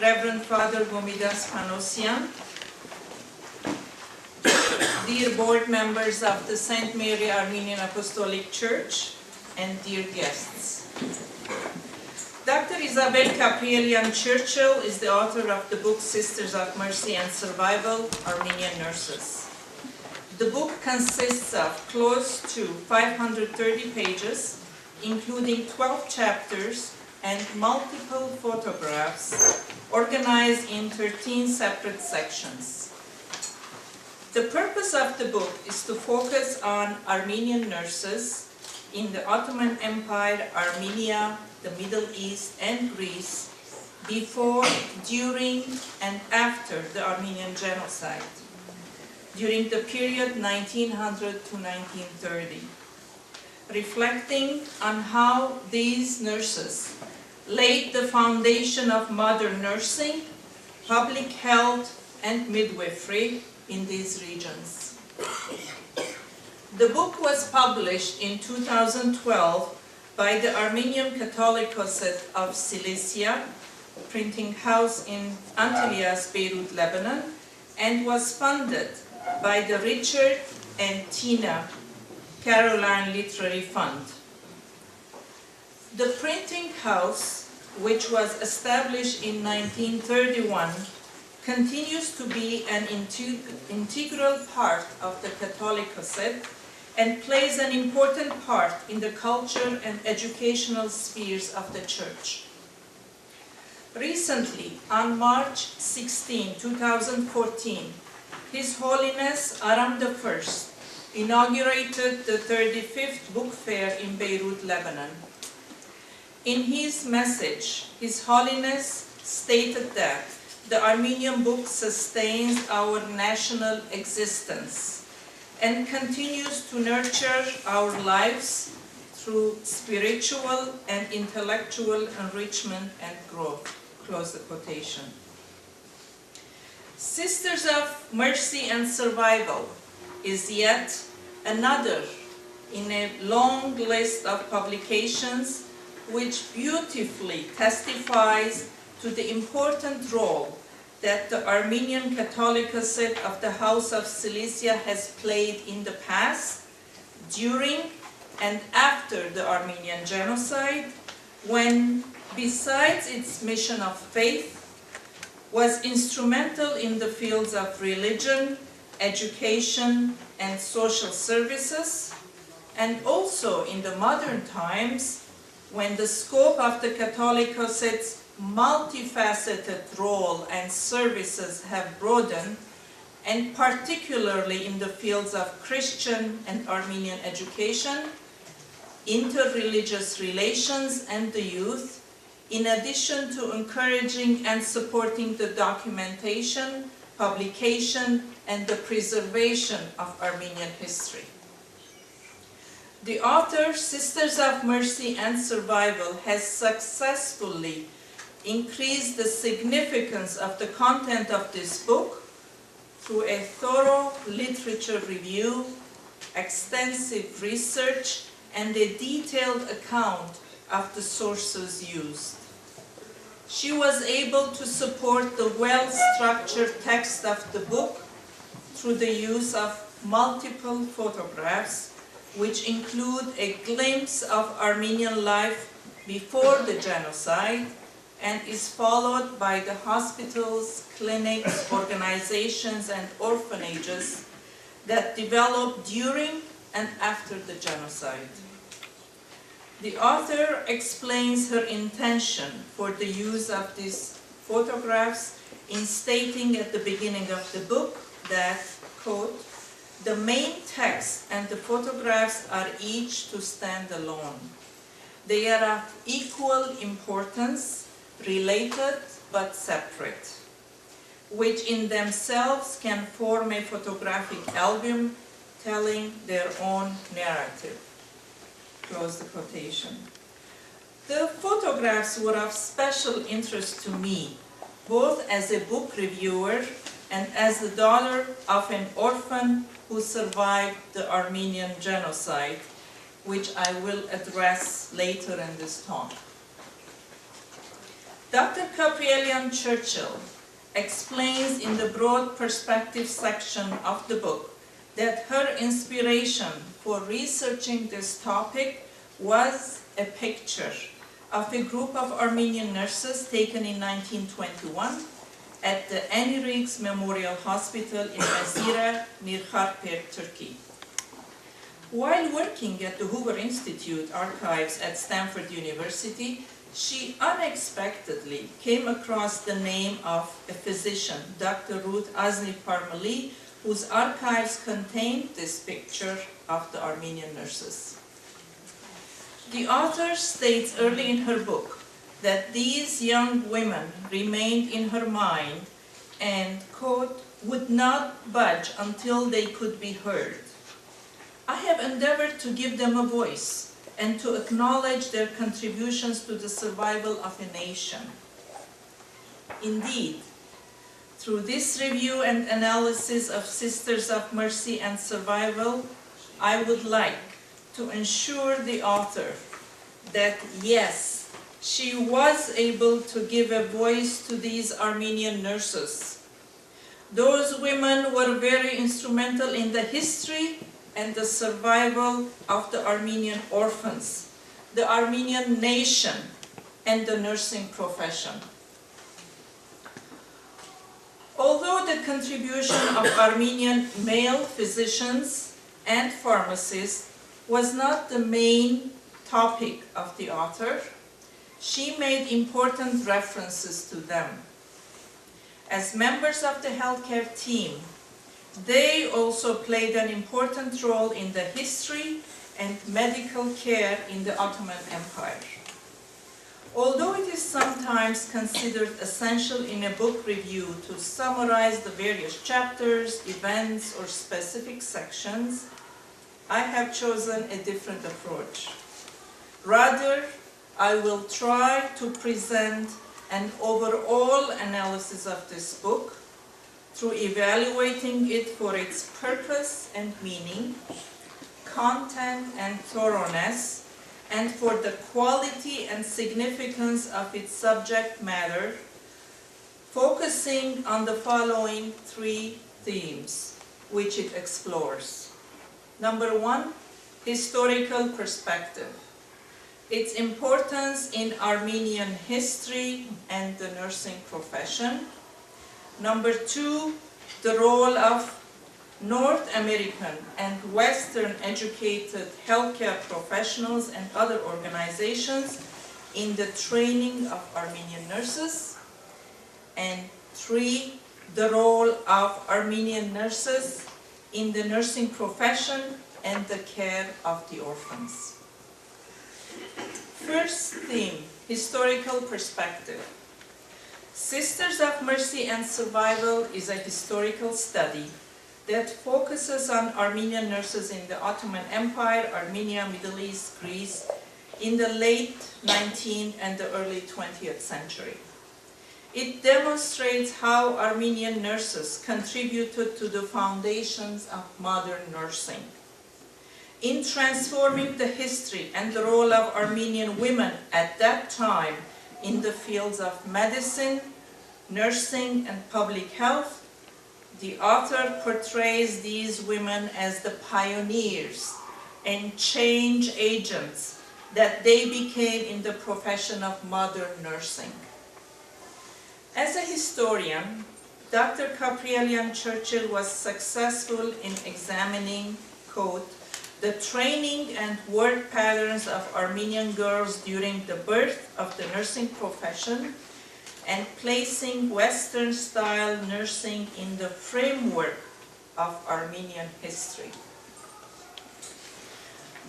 Reverend Father Gomidas Panosian, dear board members of the St. Mary Armenian Apostolic Church, and dear guests. Dr. Isabel Caprielian Churchill is the author of the book Sisters of Mercy and Survival, Armenian Nurses. The book consists of close to 530 pages, including 12 chapters and multiple photographs organized in 13 separate sections. The purpose of the book is to focus on Armenian nurses in the Ottoman Empire, Armenia, the Middle East, and Greece before, during, and after the Armenian Genocide, during the period 1900 to 1930, reflecting on how these nurses laid the foundation of modern nursing, public health, and midwifery in these regions. The book was published in 2012 by the Armenian Catholicosate of Cilicia, printing house in Antelias, Beirut, Lebanon, and was funded by the Richard and Tina Caroline Literary Fund. The printing house, which was established in 1931, continues to be an integral part of the Catholicosate and plays an important part in the culture and educational spheres of the Church. Recently, on March 16, 2014, His Holiness Aram I inaugurated the 35th Book Fair in Beirut, Lebanon. In his message, His Holiness stated that the Armenian book sustains our national existence and continues to nurture our lives through spiritual and intellectual enrichment and growth. Close the quotation. Sisters of Mercy and Survival is yet another in a long list of publications which beautifully testifies to the important role that the Armenian Catholicosate of the House of Cilicia has played in the past, during, and after the Armenian Genocide, when, besides its mission of faith, was instrumental in the fields of religion, education, and social services, and also in the modern times, when the scope of the Catholicosate's multifaceted role and services have broadened, and particularly in the fields of Christian and Armenian education, interreligious relations and the youth, in addition to encouraging and supporting the documentation, publication, and the preservation of Armenian history. The author, Sisters of Mercy and Survival, has successfully increased the significance of the content of this book through a thorough literature review, extensive research, and a detailed account of the sources used. She was able to support the well-structured text of the book through the use of multiple photographs, which include a glimpse of Armenian life before the genocide, and is followed by the hospitals, clinics, organizations, and orphanages that developed during and after the genocide. The author explains her intention for the use of these photographs in stating at the beginning of the book that, quote, "The main text and the photographs are each to stand alone. They are of equal importance, related but separate, which in themselves can form a photographic album telling their own narrative." Close the quotation. The photographs were of special interest to me, both as a book reviewer and as the daughter of an orphan who survived the Armenian Genocide, which I will address later in this talk. Dr. Gabrielian Churchill explains in the broad perspective section of the book that her inspiration for researching this topic was a picture of a group of Armenian nurses taken in 1921 at the Annie Riggs Memorial Hospital in Mezira, near Kharper, Turkey. While working at the Hoover Institute archives at Stanford University, she unexpectedly came across the name of a physician, Dr. Ruth Azli Parmali, whose archives contained this picture of the Armenian nurses. The author states early in her book that these young women remained in her mind and, quote, would not budge until they could be heard. I have endeavored to give them a voice and to acknowledge their contributions to the survival of a nation. Indeed, through this review and analysis of Sisters of Mercy and Survival, I would like to ensure the author that yes, she was able to give a voice to these Armenian nurses. Those women were very instrumental in the history and the survival of the Armenian orphans, the Armenian nation, and the nursing profession. Although the contribution of Armenian male physicians and pharmacists was not the main topic of the author, she made important references to them. As members of the healthcare team, they also played an important role in the history and medical care in the Ottoman Empire. Although it is sometimes considered essential in a book review to summarize the various chapters, events, or specific sections, I have chosen a different approach. Rather, I will try to present an overall analysis of this book through evaluating it for its purpose and meaning, content and thoroughness, and for the quality and significance of its subject matter, focusing on the following three themes which it explores. Number one, historical perspective. Its importance in Armenian history and the nursing profession. Number two, the role of North American and Western educated healthcare professionals and other organizations in the training of Armenian nurses. And three, the role of Armenian nurses in the nursing profession and the care of the orphans. First theme, historical perspective. Sisters of Mercy and Survival is a historical study that focuses on Armenian nurses in the Ottoman Empire, Armenia, Middle East, Greece, in the late 19th and the early 20th century. It demonstrates how Armenian nurses contributed to the foundations of modern nursing. In transforming the history and the role of Armenian women at that time in the fields of medicine, nursing, and public health, the author portrays these women as the pioneers and change agents that they became in the profession of modern nursing. As a historian, Dr. Gabrielian Churchill was successful in examining, quote, the training and work patterns of Armenian girls during the birth of the nursing profession and placing Western-style nursing in the framework of Armenian history.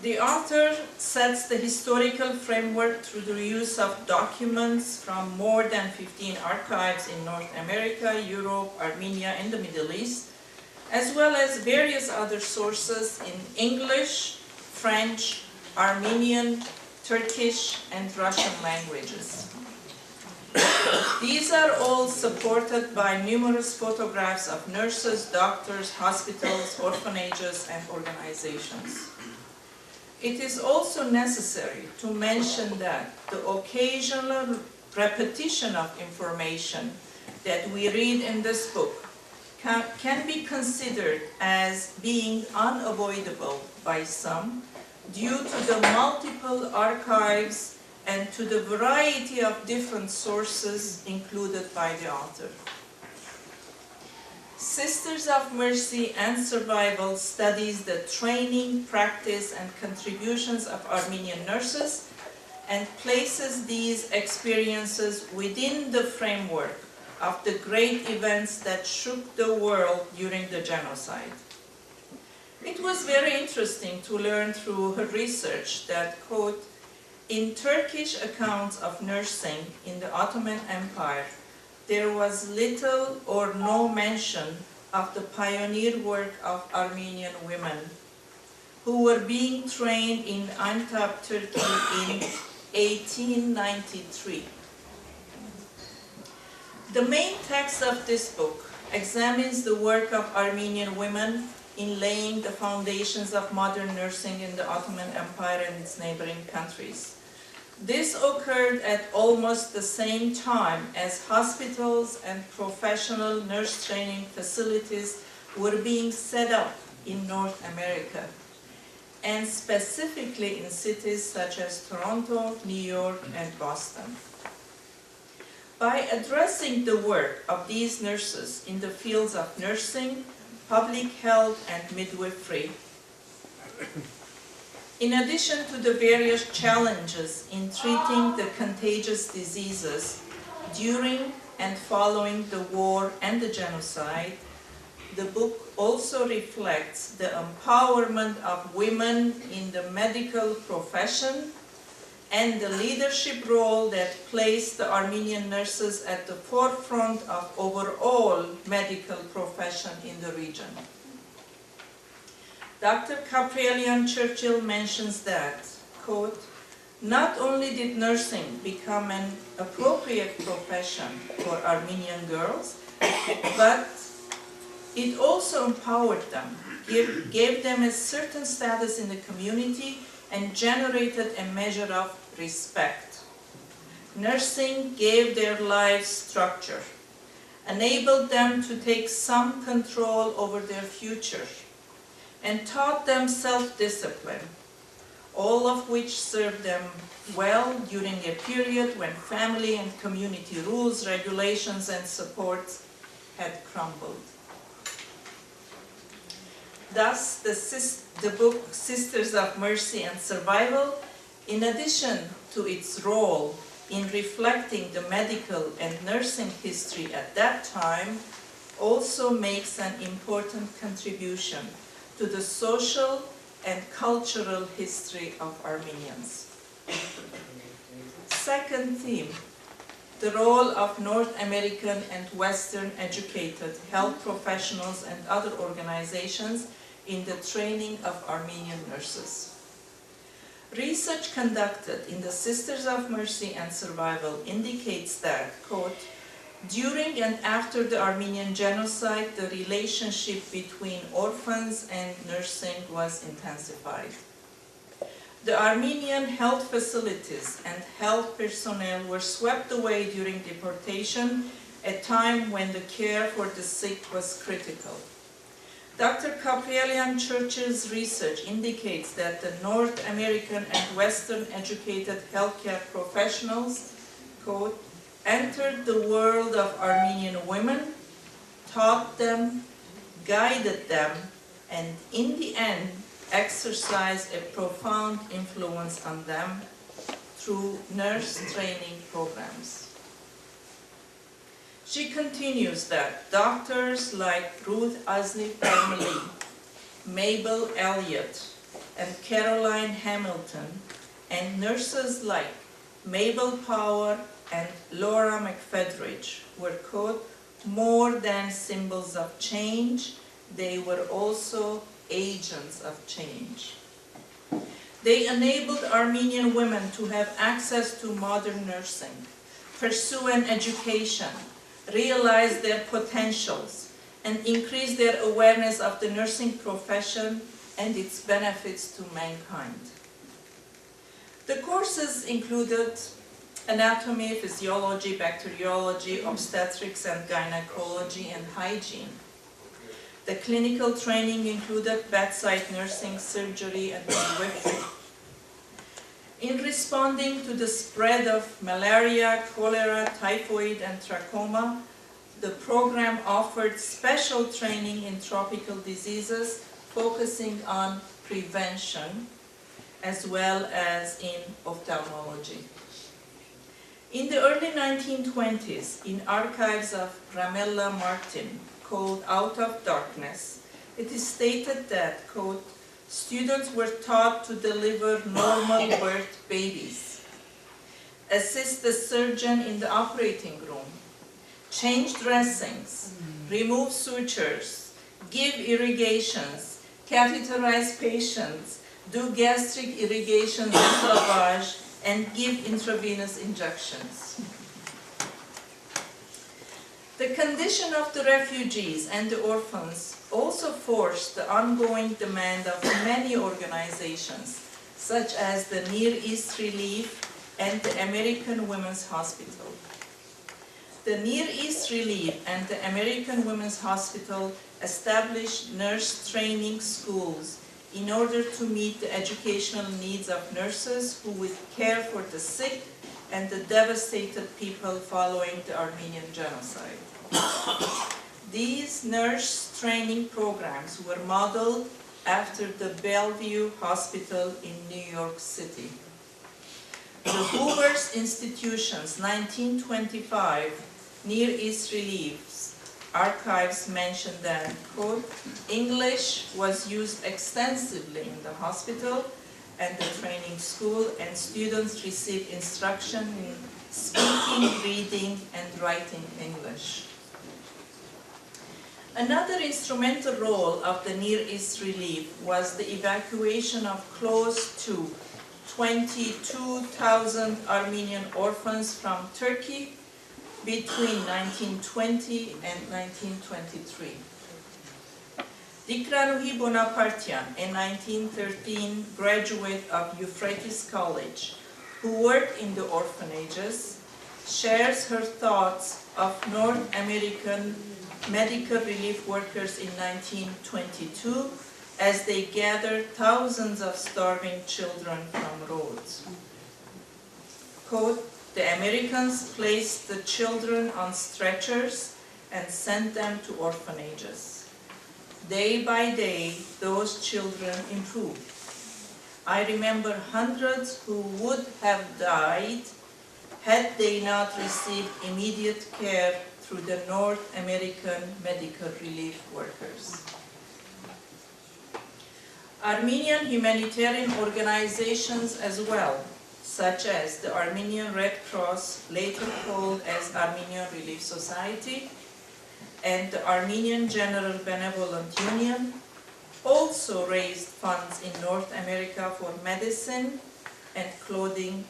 The author sets the historical framework through the use of documents from more than 15 archives in North America, Europe, Armenia, and the Middle East, as well as various other sources in English, French, Armenian, Turkish, and Russian languages. These are all supported by numerous photographs of nurses, doctors, hospitals, orphanages, and organizations. It is also necessary to mention that the occasional repetition of information that we read in this book can be considered as being unavoidable by some due to the multiple archives and to the variety of different sources included by the author. Sisters of Mercy and Survival studies the training, practice, and contributions of Armenian nurses and places these experiences within the framework of the great events that shook the world during the genocide. It was very interesting to learn through her research that, quote, in Turkish accounts of nursing in the Ottoman Empire, there was little or no mention of the pioneer work of Armenian women who were being trained in Antep, Turkey in 1893. The main text of this book examines the work of Armenian women in laying the foundations of modern nursing in the Ottoman Empire and its neighboring countries. This occurred at almost the same time as hospitals and professional nurse training facilities were being set up in North America, and specifically in cities such as Toronto, New York, and Boston. By addressing the work of these nurses in the fields of nursing, public health, and midwifery, in addition to the various challenges in treating the contagious diseases during and following the war and the genocide, the book also reflects the empowerment of women in the medical profession and the leadership role that placed the Armenian nurses at the forefront of overall medical profession in the region. Dr. Kaprielian Churchill mentions that, quote, not only did nursing become an appropriate profession for Armenian girls, but it also empowered them, gave them a certain status in the community, and generated a measure of respect. Nursing gave their lives structure, enabled them to take some control over their future, and taught them self-discipline, all of which served them well during a period when family and community rules, regulations, and supports had crumbled. Thus, the book Sisters of Mercy and Survival, in addition to its role in reflecting the medical and nursing history at that time, also makes an important contribution to the social and cultural history of Armenians. Second theme, the role of North American and Western educated health professionals and other organizations in the training of Armenian nurses. Research conducted in the Sisters of Mercy and Survival indicates that, quote, during and after the Armenian genocide, the relationship between orphans and nursing was intensified. The Armenian health facilities and health personnel were swept away during deportation, a time when the care for the sick was critical. Dr. Kaprielian Churchill's research indicates that the North American and Western educated healthcare professionals, quote, entered the world of Armenian women, taught them, guided them, and in the end exercised a profound influence on them through nurse training programs. She continues that doctors like Ruth Asli Parmalee, Mabel Elliott, and Caroline Hamilton, and nurses like Mabel Power and Laura McFedridge were, quote, more than symbols of change, they were also agents of change. They enabled Armenian women to have access to modern nursing, pursue an education, realize their potentials, and increase their awareness of the nursing profession and its benefits to mankind. The courses included anatomy, physiology, bacteriology, obstetrics and gynecology, and hygiene. The clinical training included bedside nursing, surgery, and midwifery. In responding to the spread of malaria, cholera, typhoid, and trachoma, the program offered special training in tropical diseases, focusing on prevention, as well as in ophthalmology. In the early 1920s, in archives of Ramella Martin, called Out of Darkness, it is stated that, quote, students were taught to deliver normal birth babies, assist the surgeon in the operating room, change dressings, remove sutures, give irrigations, catheterize patients, do gastric irrigation and lavage, and give intravenous injections. The condition of the refugees and the orphans also forced the ongoing demand of many organizations, such as the Near East Relief and the American Women's Hospital. The Near East Relief and the American Women's Hospital established nurse training schools in order to meet the educational needs of nurses who would care for the sick and the devastated people following the Armenian genocide. These nurse training programs were modeled after the Bellevue Hospital in New York City. The Hoover's Institution's 1925 Near East Relief's archives mention that, quote, English was used extensively in the hospital and the training school, and students received instruction in speaking, reading, and writing English. Another instrumental role of the Near East Relief was the evacuation of close to 22,000 Armenian orphans from Turkey between 1920 and 1923. Dikranuhi Bonapartian, a 1913 graduate of Euphrates College, who worked in the orphanages, shares her thoughts of North American medical relief workers in 1922 as they gathered thousands of starving children from roads. Quote, the Americans placed the children on stretchers and sent them to orphanages. Day by day, those children improved. I remember hundreds who would have died had they not received immediate care through the North American medical relief workers. Armenian humanitarian organizations as well, such as the Armenian Red Cross, later called as Armenian Relief Society, and the Armenian General Benevolent Union, also raised funds in North America for medicine and clothing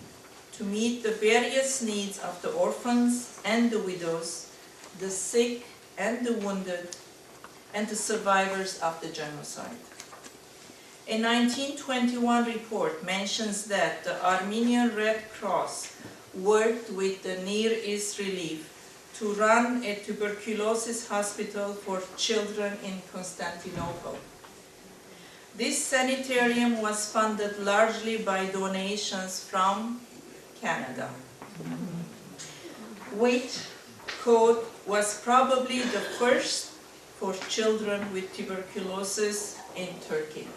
to meet the various needs of the orphans and the widows, the sick and the wounded, and the survivors of the genocide. A 1921 report mentions that the Armenian Red Cross worked with the Near East Relief to run a tuberculosis hospital for children in Constantinople. This sanitarium was funded largely by donations from Canada, which, quote, was probably the first for children with tuberculosis in Turkey.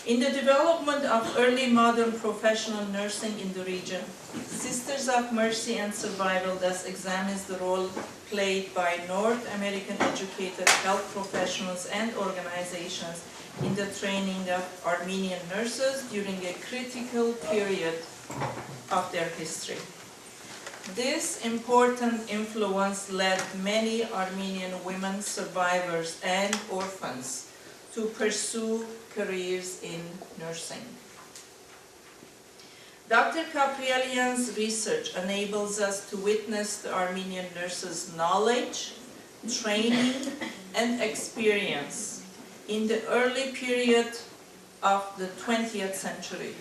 In the development of early modern professional nursing in the region, Sisters of Mercy and Survival thus examines the role played by North American educated health professionals and organizations in the training of Armenian nurses during a critical period of their history. This important influence led many Armenian women survivors and orphans to pursue careers in nursing. Dr. Kaprielian's research enables us to witness the Armenian nurses' knowledge, training, and experience in the early period of the 20th century.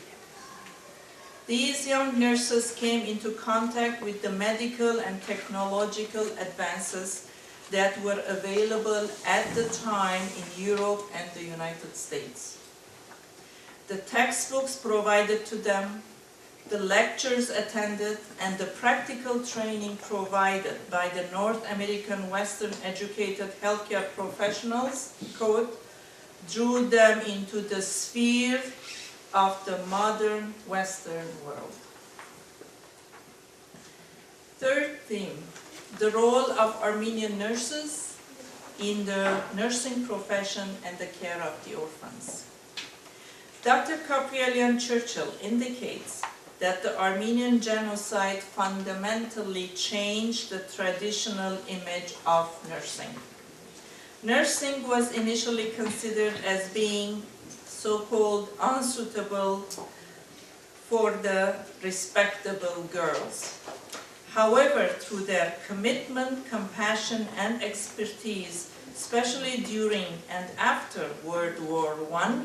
These young nurses came into contact with the medical and technological advances that were available at the time in Europe and the United States. The textbooks provided to them, the lectures attended, and the practical training provided by the North American Western Educated Healthcare Professionals Code drew them into the sphere of the modern Western world. Third theme, the role of Armenian nurses in the nursing profession and the care of the orphans. Dr. Gabrielian Churchill indicates that the Armenian genocide fundamentally changed the traditional image of nursing. Nursing was initially considered as being so-called unsuitable for the respectable girls. However, through their commitment, compassion, and expertise, especially during and after World War I,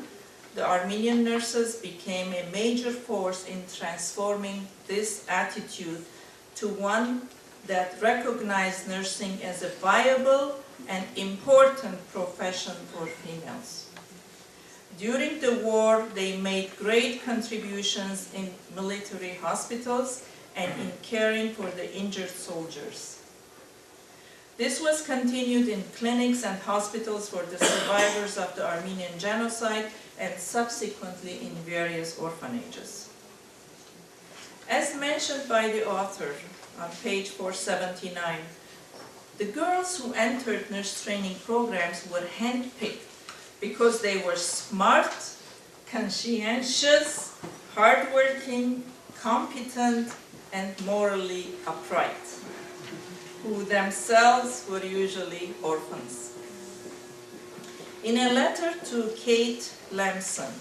the Armenian nurses became a major force in transforming this attitude to one that recognized nursing as a viable and important profession for females. During the war, they made great contributions in military hospitals and in caring for the injured soldiers. This was continued in clinics and hospitals for the survivors of the Armenian genocide and subsequently in various orphanages. As mentioned by the author on page 479, the girls who entered nurse training programs were handpicked because they were smart, conscientious, hardworking, competent, and morally upright, who themselves were usually orphans. In a letter to Kate Lamson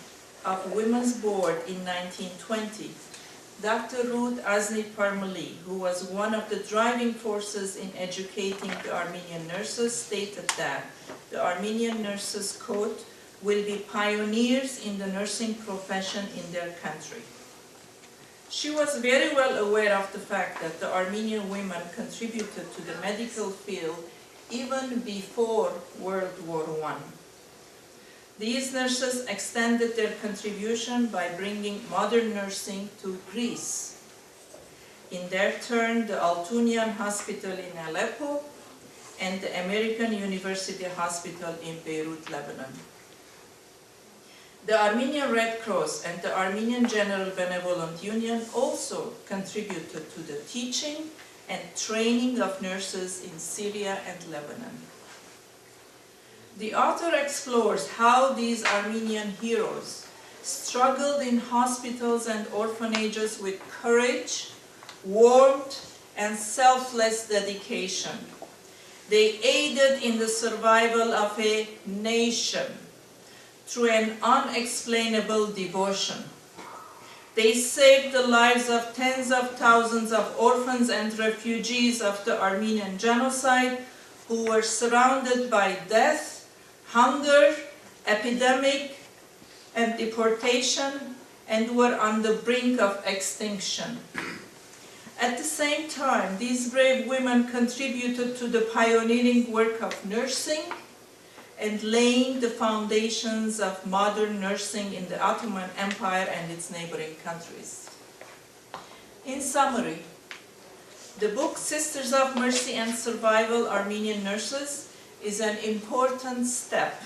of Women's Board in 1920, Dr. Ruth Azni-Parmeli, who was one of the driving forces in educating the Armenian nurses, stated that the Armenian Nurses Code will be pioneers in the nursing profession in their country. She was very well aware of the fact that the Armenian women contributed to the medical field even before World War I. These nurses extended their contribution by bringing modern nursing to Greece. In their turn, the Altunian Hospital in Aleppo and the American University Hospital in Beirut, Lebanon. The Armenian Red Cross and the Armenian General Benevolent Union also contributed to the teaching and training of nurses in Syria and Lebanon. The author explores how these Armenian heroes struggled in hospitals and orphanages with courage, warmth, and selfless dedication. They aided in the survival of a nation through an unexplainable devotion. They saved the lives of tens of thousands of orphans and refugees of the Armenian genocide who were surrounded by death, hunger, epidemic, and deportation, and were on the brink of extinction. At the same time, these brave women contributed to the pioneering work of nursing and laying the foundations of modern nursing in the Ottoman Empire and its neighboring countries. In summary, the book Sisters of Mercy and Survival, Armenian Nurses is an important step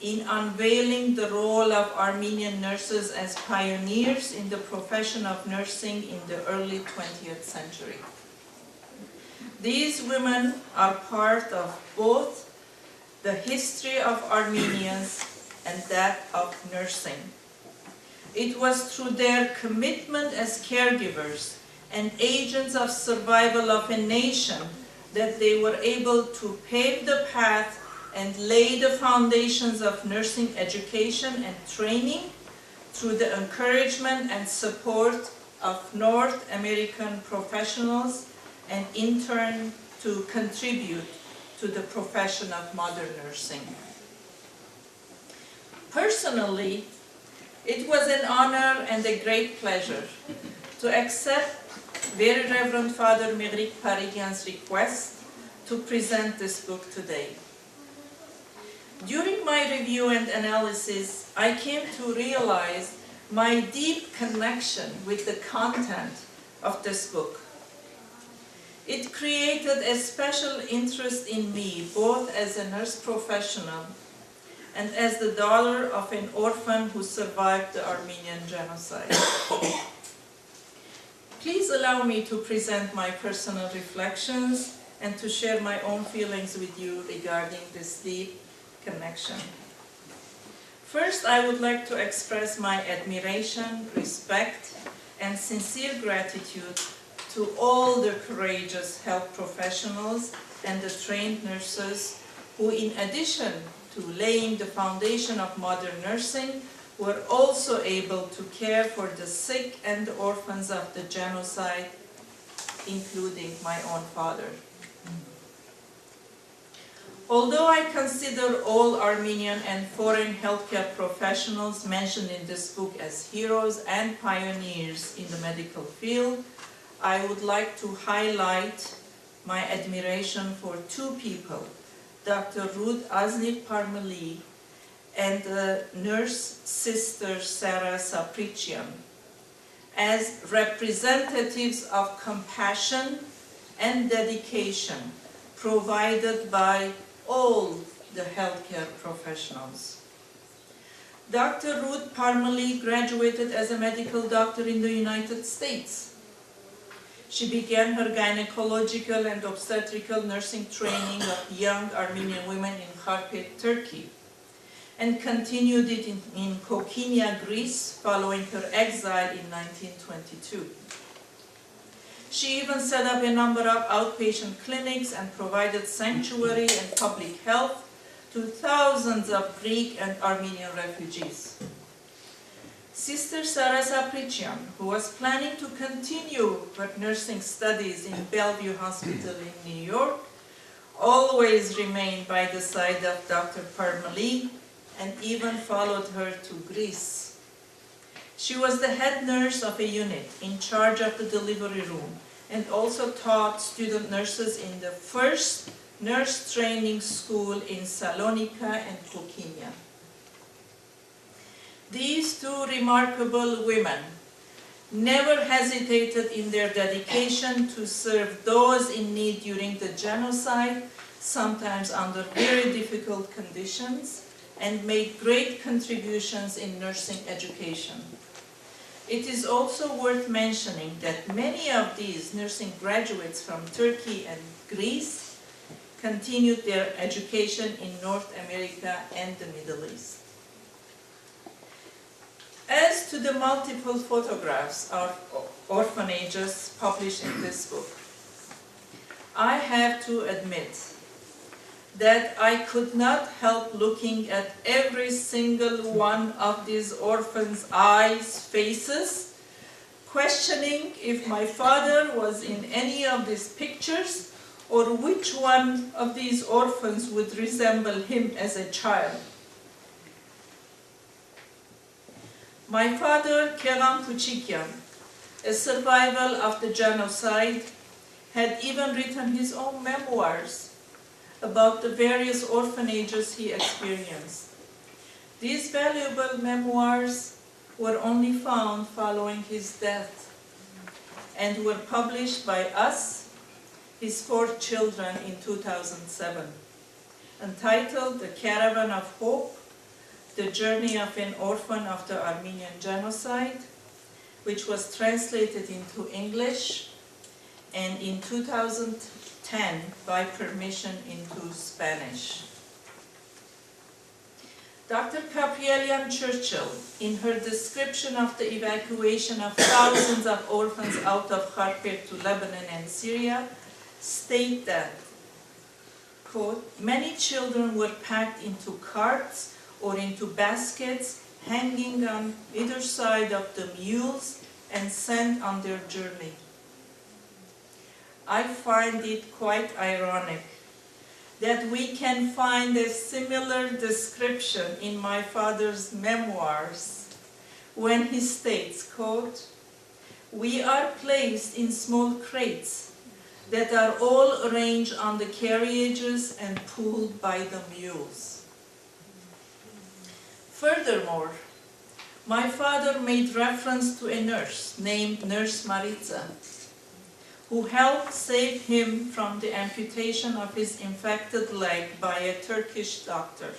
in unveiling the role of Armenian nurses as pioneers in the profession of nursing in the early 20th century. These women are part of both the history of Armenians and that of nursing. It was through their commitment as caregivers and agents of survival of a nation that they were able to pave the path and lay the foundations of nursing education and training through the encouragement and support of North American professionals, and in turn to contribute to the profession of modern nursing. Personally, it was an honor and a great pleasure to accept Very Reverend Father Médéric Parigian's request to present this book today. During my review and analysis, I came to realize my deep connection with the content of this book. It created a special interest in me, both as a nurse professional and as the daughter of an orphan who survived the Armenian genocide. Please allow me to present my personal reflections and to share my own feelings with you regarding this deep connection. First, I would like to express my admiration, respect, and sincere gratitude to all the courageous health professionals and the trained nurses who, in addition to laying the foundation of modern nursing, were also able to care for the sick and the orphans of the genocide, including my own father. Although I consider all Armenian and foreign healthcare professionals mentioned in this book as heroes and pioneers in the medical field, I would like to highlight my admiration for two people, Dr. Ruth Aznit-Parmeli and nurse sister Sarah Saprichian, as representatives of compassion and dedication provided by all the healthcare professionals. Dr. Ruth Parmeli graduated as a medical doctor in the United States. She began her gynecological and obstetrical nursing training of young Armenian women in Kharpet, Turkey, and continued it in Kokinia, Greece, following her exile in 1922. She even set up a number of outpatient clinics and provided sanctuary and public health to thousands of Greek and Armenian refugees. Sister Sarah Saprichian, who was planning to continue her nursing studies in Bellevue Hospital in New York, always remained by the side of Dr. Parmeli and even followed her to Greece. She was the head nurse of a unit in charge of the delivery room and also taught student nurses in the first nurse training school in Salonika and Kokinia. These two remarkable women never hesitated in their dedication to serve those in need during the genocide, sometimes under very difficult conditions, and made great contributions in nursing education. It is also worth mentioning that many of these nursing graduates from Turkey and Greece continued their education in North America and the Middle East. As to the multiple photographs of orphanages published in this book, I have to admit that I could not help looking at every single one of these orphans' eyes, faces, questioning if my father was in any of these pictures or which one of these orphans would resemble him as a child. My father, Keram Puchikian, a survivor of the genocide, had even written his own memoirs about the various orphanages he experienced. These valuable memoirs were only found following his death and were published by us, his 4 children, in 2007, entitled The Caravan of Hope, The Journey of an Orphan After Armenian Genocide, which was translated into English and in 2010 by permission into Spanish. Dr. Gabrielian Churchill, in her description of the evacuation of thousands of orphans out of Kharpet to Lebanon and Syria, stated that, quote, many children were packed into carts or into baskets hanging on either side of the mules and sent on their journey. I find it quite ironic that we can find a similar description in my father's memoirs when he states, quote, we are placed in small crates that are all arranged on the carriages and pulled by the mules. Furthermore, my father made reference to a nurse named Nurse Maritza, who helped save him from the amputation of his infected leg by a Turkish doctor.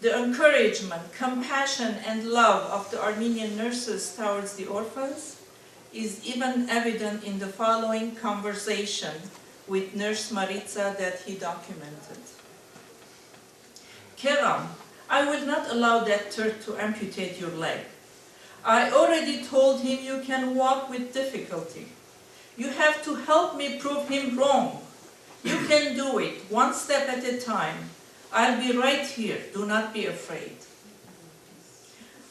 The encouragement, compassion, and love of the Armenian nurses towards the orphans is even evident in the following conversation with Nurse Maritza that he documented. Kerem, I will not allow that Turk to amputate your leg. I already told him you can walk with difficulty. You have to help me prove him wrong. You can do it, one step at a time. I'll be right here, do not be afraid.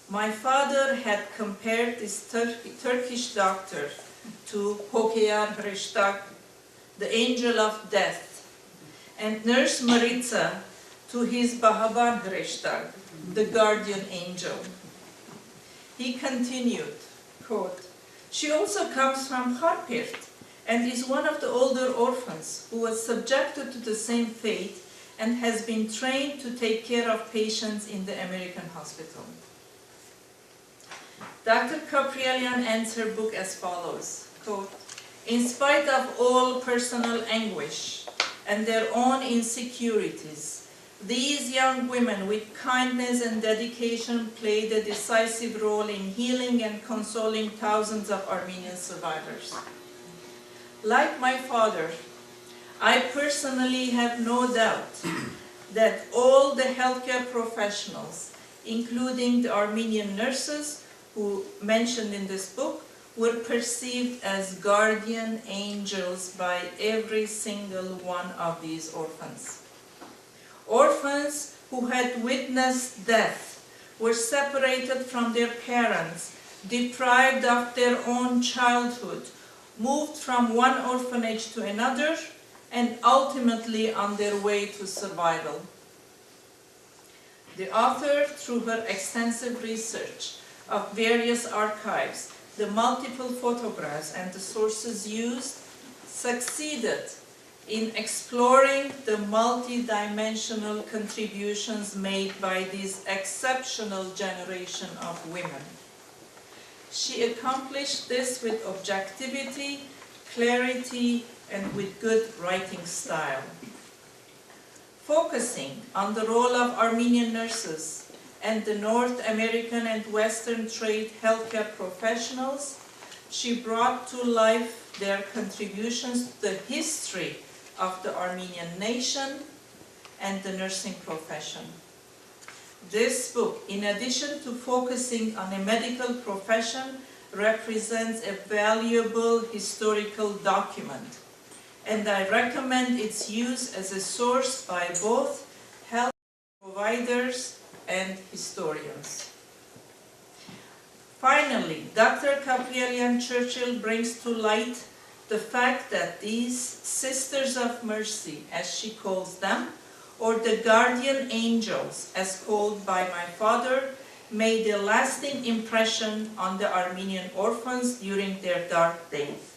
My father had compared this Turkish doctor to Hokeyar Hrishtak, the angel of death, and Nurse Maritza to his Bahaban Hrishtak, the guardian angel. He continued, quote, she also comes from Kharpirt and is one of the older orphans who was subjected to the same fate and has been trained to take care of patients in the American hospital. Dr. Kaprielian ends her book as follows, quote, in spite of all personal anguish and their own insecurities, these young women with kindness and dedication played a decisive role in healing and consoling thousands of Armenian survivors. Like my father, I personally have no doubt that all the healthcare professionals, including the Armenian nurses who mentioned in this book, were perceived as guardian angels by every single one of these orphans. Orphans who had witnessed death were separated from their parents, deprived of their own childhood, moved from one orphanage to another, and ultimately on their way to survival. The author, through her extensive research of various archives, the multiple photographs and the sources used, succeeded in exploring the multi-dimensional contributions made by this exceptional generation of women. She accomplished this with objectivity, clarity, and with good writing style. Focusing on the role of Armenian nurses and the North American and Western trade healthcare professionals, she brought to life their contributions to the history of the Armenian nation and the nursing profession. This book, in addition to focusing on a medical profession, represents a valuable historical document, and I recommend its use as a source by both health providers and historians. Finally, Dr. Kaprielian Churchill brings to light the fact that these Sisters of Mercy, as she calls them, or the guardian angels, as called by my father, made a lasting impression on the Armenian orphans during their dark days.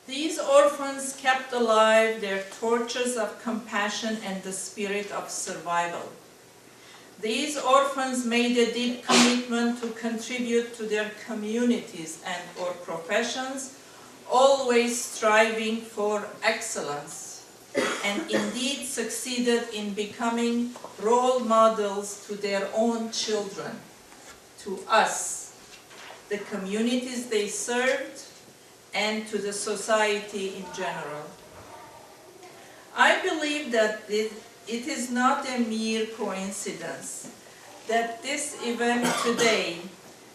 These orphans kept alive their torches of compassion and the spirit of survival. These orphans made a deep commitment to contribute to their communities and or professions, always striving for excellence, and indeed succeeded in becoming role models to their own children, to us, the communities they served, and to the society in general. I believe that it is not a mere coincidence that this event today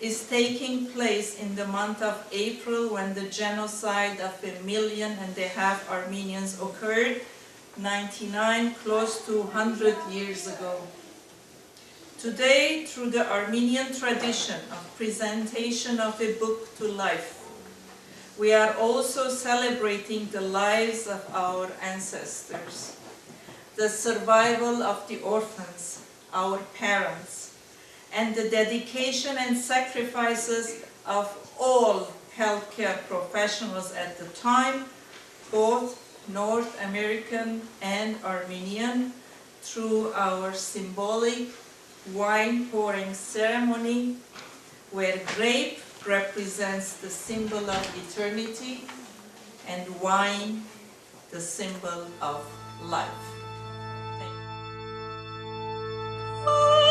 is taking place in the month of April, when the genocide of 1.5 million Armenians occurred, 99, close to 100 years ago. Today, through the Armenian tradition of presentation of a book to life, we are also celebrating the lives of our ancestors, the survival of the orphans, our parents, and the dedication and sacrifices of all healthcare professionals at the time, both North American and Armenian, through our symbolic wine pouring ceremony, where grape represents the symbol of eternity and wine the symbol of life. Oh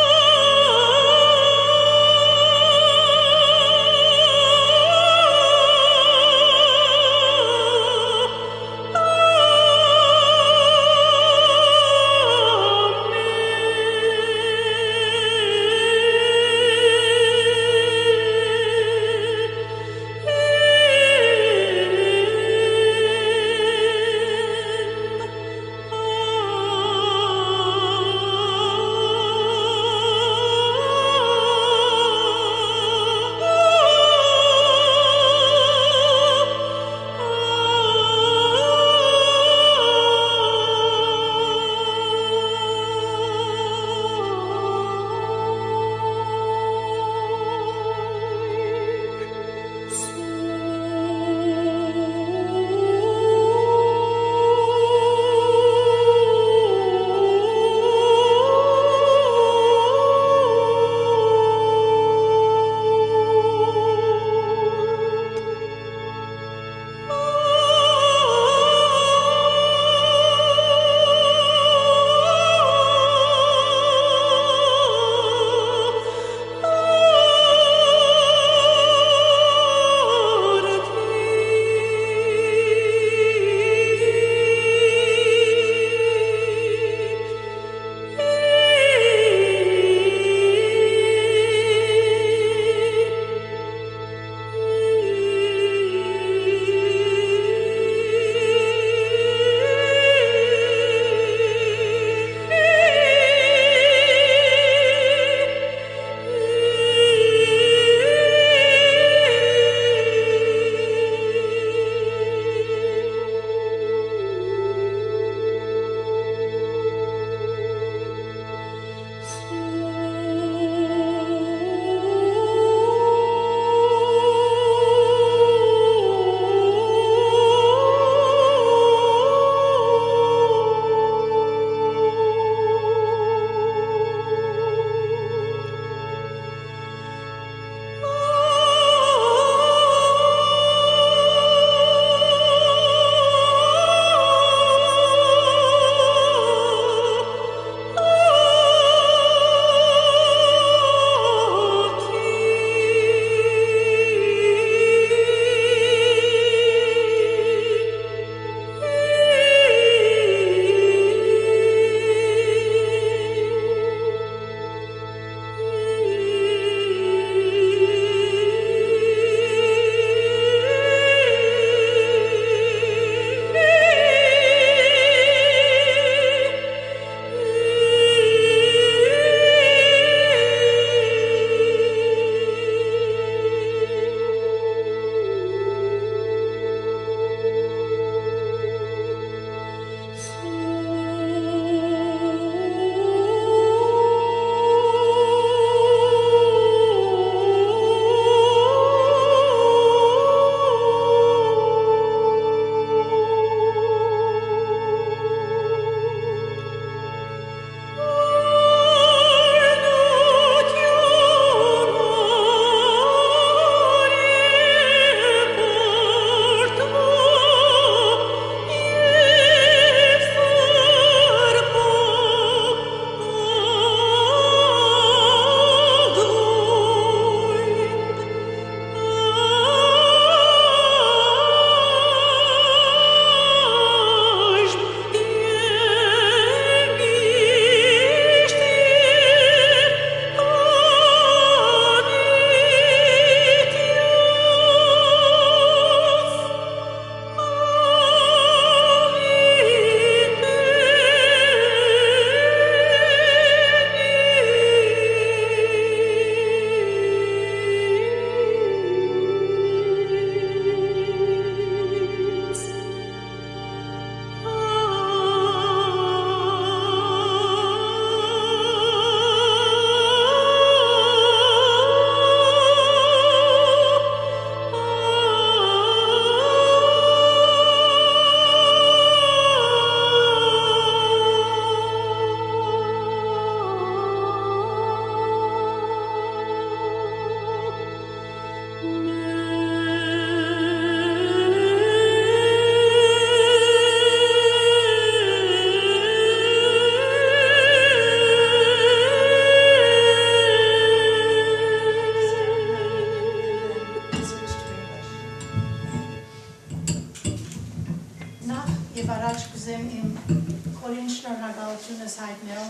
շնորհակալությունս հայտնել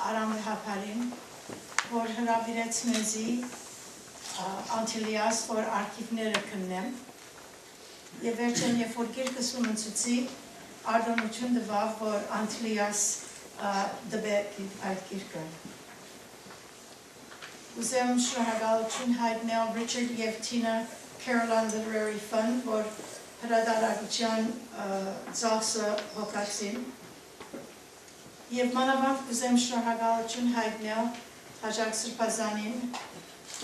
Արամ Հապարին, որ հրավիրեց մեզի Անտիլիաս, որ արխիվները քննեմ, եւ վերջեն երբ որ գիրքս ումնցուցի, արտոնություն տվավ, որ Անտիլիաս դբե այդ գիրքը։ Ուզեմ շնորհակալություն հայտնել Richard եւ Tina Carolan Literary Fund, որ հրատարակության ծախսը հոգացին, եւ մանավանդ ուզեմ շնորհակալություն հայտնել Հաջակ Սրբազանին,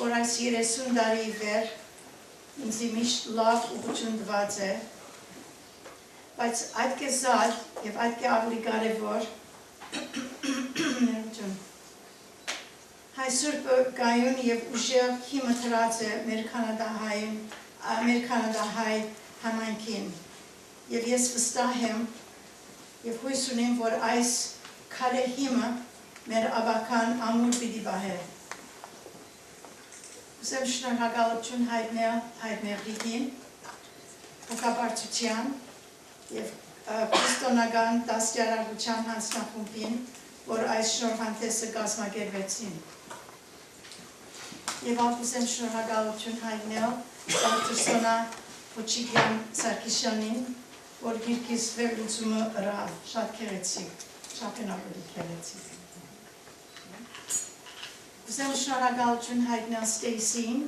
որ այս 30 տարի վեր ինձ միշտ լավ ուղղություն տված է, բայց այդ կեզած եւ այդ ավելի կարեւոր հայ սուրբը գայուն եւ ուժեղ հիմը դրած է մեր կանադահայ համայնքին եւ ես վստահ եմ եւ հույս ունեմ, որ այս քարե հիմը մեր ավական ամուր պիտի բահե։ Ուզեմ շնորհակալություն հայտնել Ռիգին, հոգաբարձության եւ քրիստոնական դաստիարակության հանձնախումբին, որ այս շնորհանդեսը կազմակերպեցին։ Եվ ուզեմ շնորհակալություն հայտնել Դոկտոր Սոնա Փոչիկյան Սարգսյանին, որ գիրքիս վերլուծումը ըրավ, շատ քերեցիկ, շատ ավելի քերեցիկ։ Ուզեմ շնորհակալություն հայտնել Ստեյսին,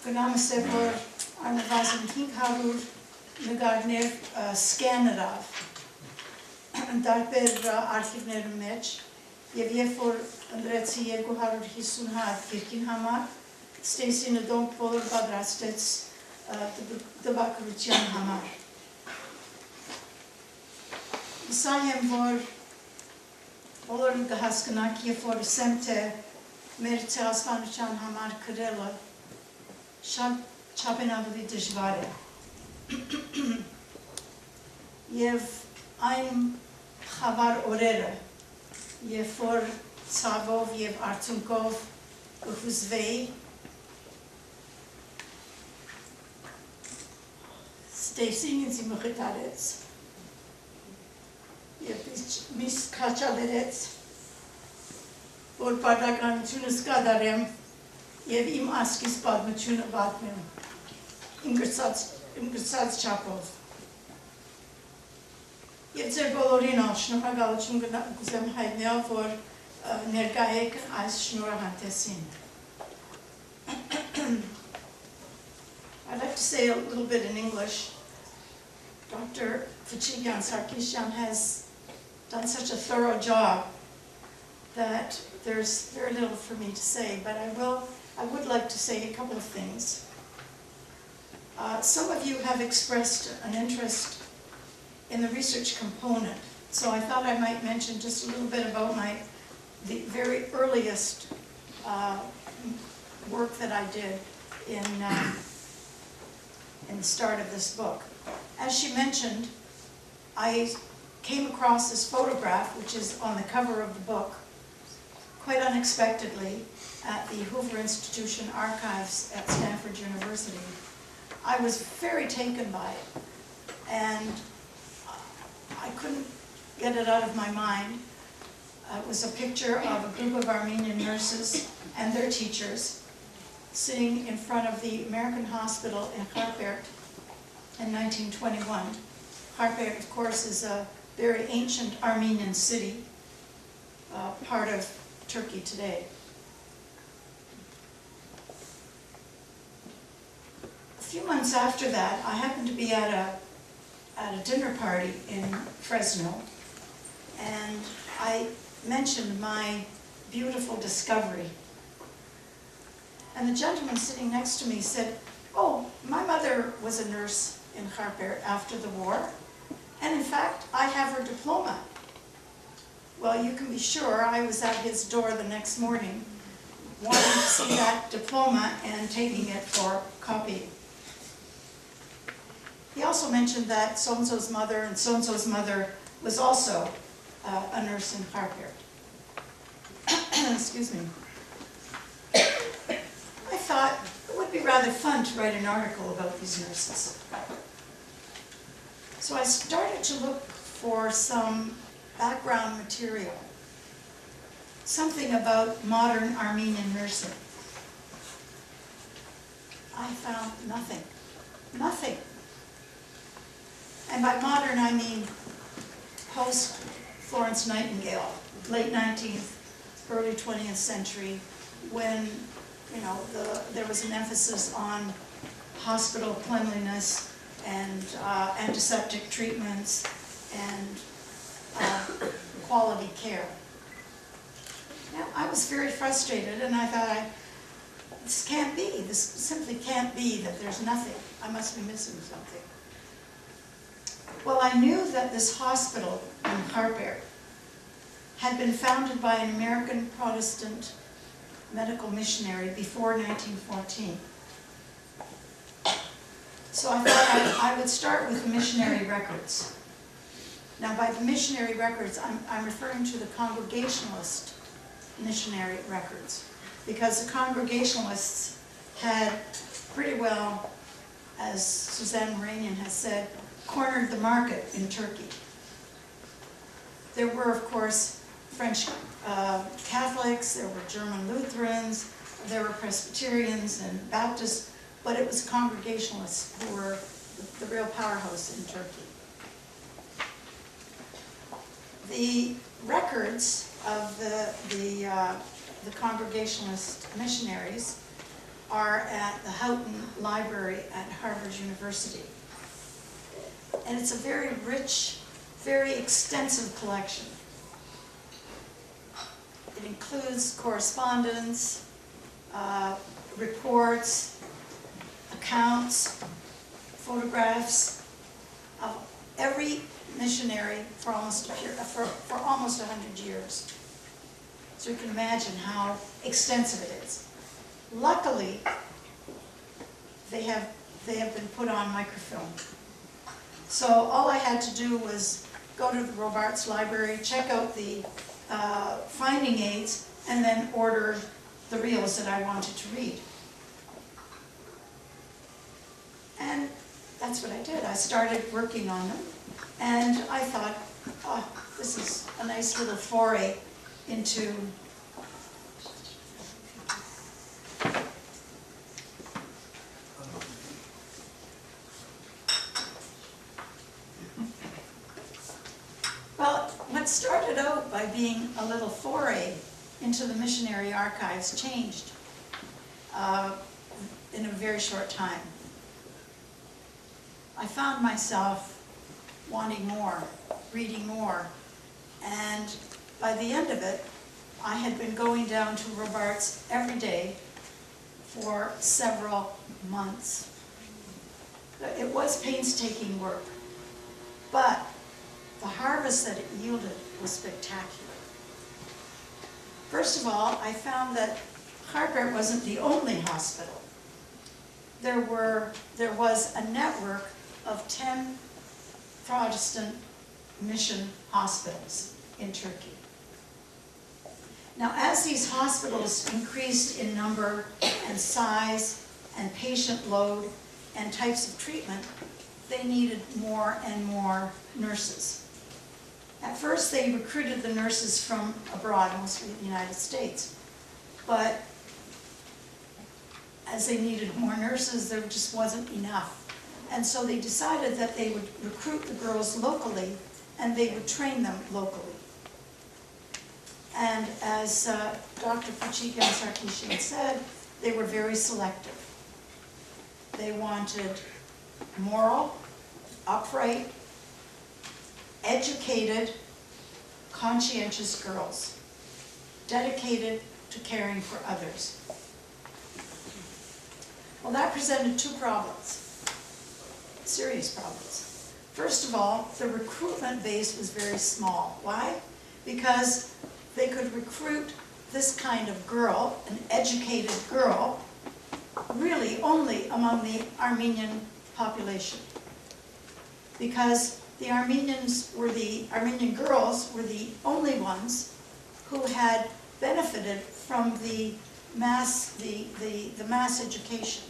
գնամս է, որ անվազն 500 նկարներ սկեն ըրավ, տարբեր արխիվներում մեջ, եւ երբ որ ընդրեցի 250 հատ գիրքին համար, Ստեյսինը դոնք բոլոր պատրաստեց տպագրության համար։ Հուսահ եմ, որ բոլորը կհասկանաք, երբ որ ասեմ, թե մեր ցեղասպանության համար գրելը շատ չափեն ավելի դժվար է։ Եվ այն խավար օրերը, երբ որ ցավով եւ արցունքով կհուզվեի, Ստեյսին ինձ մխիթարեց եւ միշտ քաչալերեց, որ պարտականությունս կատարեմ եւ իմ ասկիս պատմությունը պատմեմ իմ գրծած չափով։ Եվ ձեր բոլորին շնորհակալություն կուզեմ հայտնել, որ ներկա եք այս շնորհանդեսին։ I'd like to say a little bit in English. Dr. Phechigyan Sarkisyan has done such a thorough job that there's very little for me to say, but I would like to say a couple of things. Some of you have expressed an interest in the research component, so I thought I might mention just a little bit about the very earliest work that I did in the start of this book. As she mentioned, I came across this photograph, which is on the cover of the book, quite unexpectedly at the Hoover Institution Archives at Stanford University. I was very taken by it, and I couldn't get it out of my mind. It was a picture of a group of Armenian nurses and their teachers sitting in front of the American Hospital in Kharpert in 1921. Kharpert, of course, is a very ancient Armenian city, part of Turkey today. A few months after that, I happened to be at a dinner party in Fresno, and I mentioned my beautiful discovery. And the gentleman sitting next to me said, "Oh, my mother was a nurse in Kharpert after the war, and in fact, I have her diploma." Well, you can be sure I was at his door the next morning, wanting to see that diploma and taking it for copy. He also mentioned that so-and-so's mother and so-and-so's mother was also a nurse in Kharpert. Excuse me. I thought it would be rather fun to write an article about these nurses. So I started to look for some material. Something about modern Armenian nursing. I found nothing. Nothing. And by modern, I mean post-Florence Nightingale, late 19th, early 20th century, when, you know, there was an emphasis on hospital cleanliness and antiseptic treatments and quality care. Now, I was very frustrated, and I thought, this can't be. This simply can't be that there's nothing. I must be missing something. Well, I knew that this hospital in Harper had been founded by an American Protestant medical missionary before 1914. So I thought I would start with the missionary records. Now, by the missionary records, I'm referring to the Congregationalist missionary records, because the Congregationalists had pretty well, as Suzanne Mouranian has said, cornered the market in Turkey. There were, of course, French Catholics, there were German Lutherans, there were Presbyterians and Baptists, but it was Congregationalists who were the real powerhouse in Turkey. The records of the Congregationalist missionaries are at the Houghton Library at Harvard University. And it's a very rich, very extensive collection. It includes correspondence, reports, accounts, photographs of every missionary for almost 100 years. So you can imagine how extensive it is. Luckily, they have been put on microfilm. So all I had to do was go to the Robarts Library, check out the finding aids, and then order the reels that I wanted to read. And that's what I did. I started working on them, and I thought, oh, this is a nice little foray into well, what started out by being a little foray into the missionary archives changed in a very short time. I found myself wanting more, reading more, and by the end of it, I had been going down to Robarts every day for several months. It was painstaking work, but the harvest that it yielded was spectacular. First of all, I found that Harper wasn't the only hospital. There was a network of 10 Protestant mission hospitals in Turkey. Now, as these hospitals increased in number and size and patient load and types of treatment, they needed more and more nurses. At first, they recruited the nurses from abroad, mostly the United States. But as they needed more nurses, there just wasn't enough. And so they decided that they would recruit the girls locally and they would train them locally. And as Dr. Pachigan Sarkisian said, they were very selective. They wanted moral, upright, educated, conscientious girls, dedicated to caring for others. Well, that presented two problems, serious problems. First of all, the recruitment base was very small. Why? Because they could recruit this kind of girl, an educated girl, really only among the Armenian population. Because the Armenian girls were the only ones who had benefited from the mass education.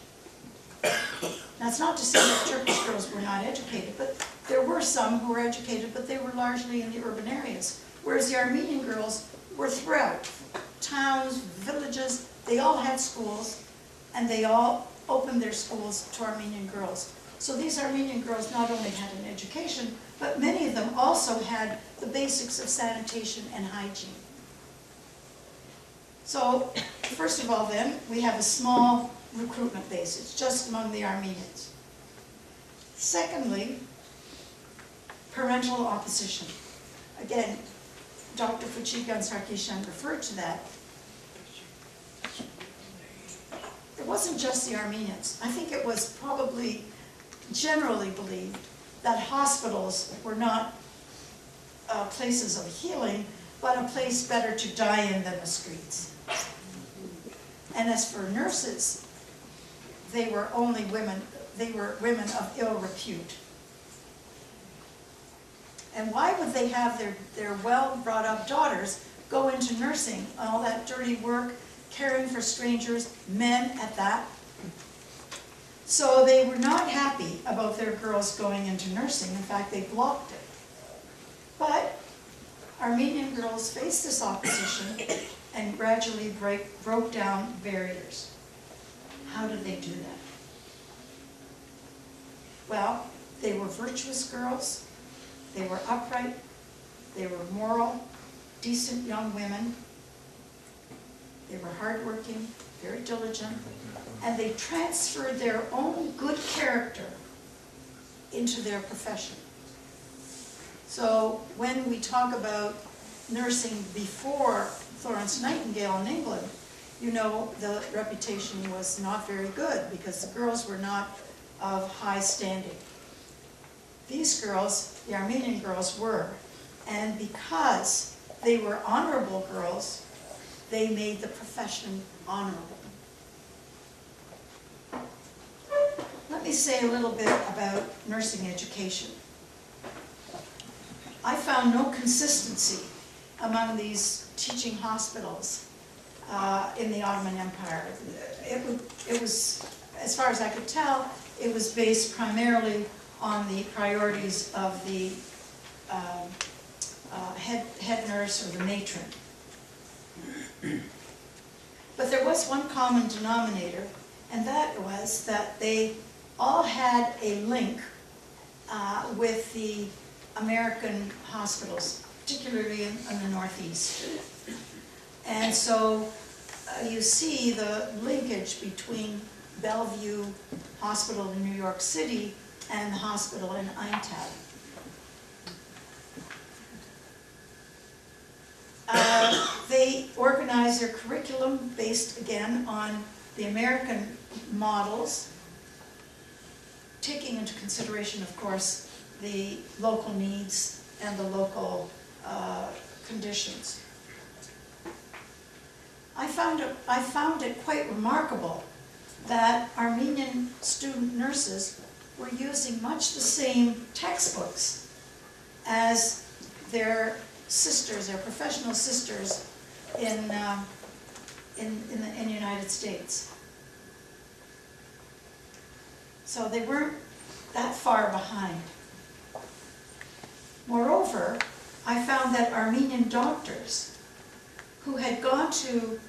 That's not to say that Turkish girls were not educated, but there were some who were educated, but they were largely in the urban areas. Whereas Whereas the Armenian girls were throughout. Towns, villages, they all had schools, and they all opened their schools to Armenian girls. So these Armenian girls not only had an education, but many of them also had the basics of sanitation and hygiene. So, first of all then, we have a small recruitment base. It's just among the Armenians. Secondly, parental opposition. Again, Dr. Fuchigan Sarkisyan referred to that. It wasn't just the Armenians. I think it was probably generally believed that hospitals were not places of healing, but a place better to die in than the streets. And as for nurses, they were only women, they were women of ill repute. And why would they have their well-brought-up daughters go into nursing, all that dirty work, caring for strangers, men at that? So they were not happy about their girls going into nursing. In fact, they blocked it. But Armenian girls faced this opposition and gradually broke down barriers. How did they do that? Well, they were virtuous girls. They were upright. They were moral, decent young women. They were hardworking, very diligent, and they transferred their own good character into their profession. So when we talk about nursing before Florence Nightingale in England, you know the reputation was not very good because the girls were not of high standing. These girls, the Armenian girls, were, and because they were honorable girls, they made the profession honorable. Let me say a little bit about nursing education. I found no consistency among these teaching hospitals in the Ottoman Empire. It was, as far as I could tell, it was based primarily on the priorities of the head nurse or the matron. But there was one common denominator, and that was that they all had a link with the American hospitals, particularly in the Northeast. And so you see the linkage between Bellevue Hospital in New York City and the hospital in Aintab. They organized their curriculum based again on the American models, taking into consideration, of course, the local needs and the local conditions. I found it quite remarkable that Armenian student nurses were using much the same textbooks as their sisters, their professional sisters in the United States. So they weren't that far behind. Moreover, I found that Armenian doctors who had gone to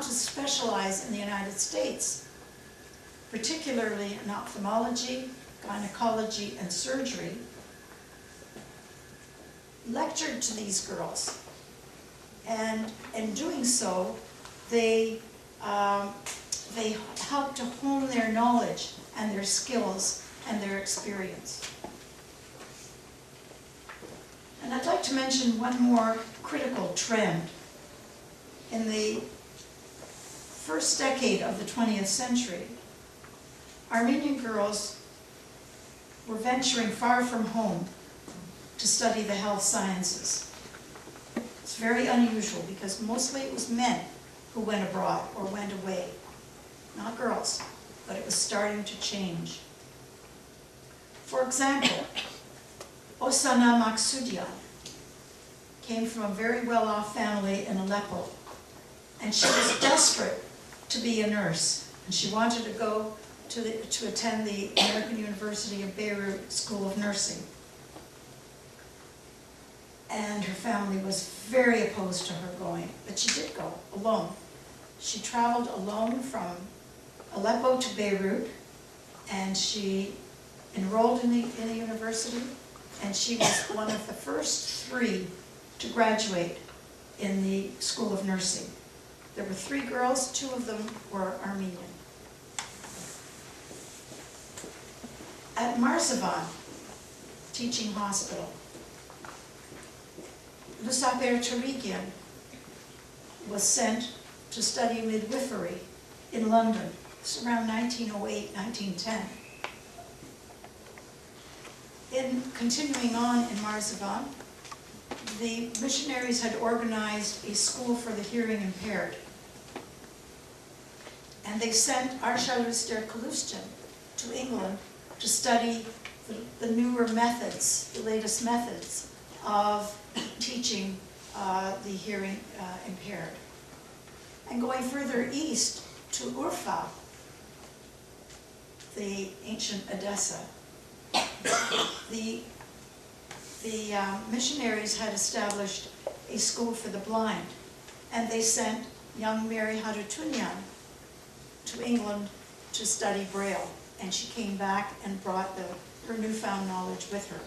specialize in the United States, particularly in ophthalmology, gynecology, and surgery, lectured to these girls. And in doing so, they helped to hone their knowledge and their skills and their experience. And I'd like to mention one more critical trend. In the first decade of the 20th century, Armenian girls were venturing far from home to study the health sciences. It's very unusual because mostly it was men who went abroad or went away, not girls, but it was starting to change. For example, Osana Maksudian came from a very well-off family in Aleppo, and she was desperate to be a nurse, and she wanted to go to attend the American University of Beirut School of Nursing. and her family was very opposed to her going, but she did go alone. She traveled alone from Aleppo to Beirut, and she enrolled in the university, and she was one of the first 3 to graduate in the School of Nursing. There were 3 girls, 2 of them were Armenian. At Marzavan Teaching Hospital, Lusaper Tarigian was sent to study midwifery in London. It's around 1908, 1910. In continuing on in Marzavan, the missionaries had organized a school for the hearing impaired. And they sent Archelaus der Kalustian to England to study the newer methods, the latest methods of teaching the hearing impaired. And going further east to Urfa, the ancient Edessa, the missionaries had established a school for the blind, and they sent young Mary Harutunyan to England to study Braille, and she came back and brought her newfound knowledge with her.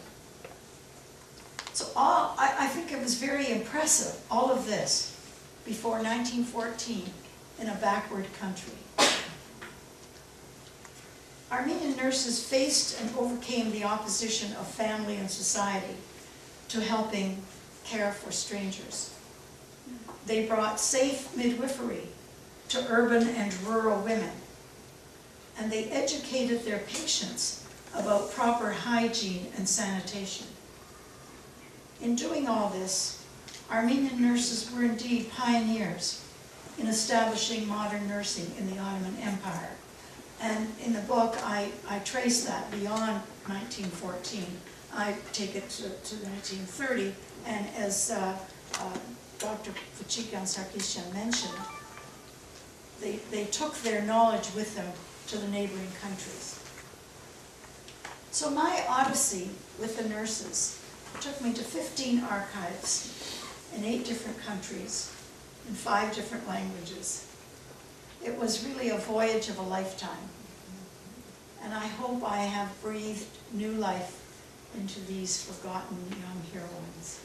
So I think it was very impressive, all of this, before 1914 in a backward country. Armenian nurses faced and overcame the opposition of family and society to helping care for strangers. They brought safe midwifery to urban and rural women, and they educated their patients about proper hygiene and sanitation. In doing all this, Armenian nurses were indeed pioneers in establishing modern nursing in the Ottoman Empire. And in the book, I trace that beyond 1914. I take it to 1930, and as Dr. Fatchikyan Sarkisyan mentioned, they took their knowledge with them to the neighboring countries. So my odyssey with the nurses took me to 15 archives in 8 different countries, in 5 different languages. It was really a voyage of a lifetime. And I hope I have breathed new life into these forgotten young heroines.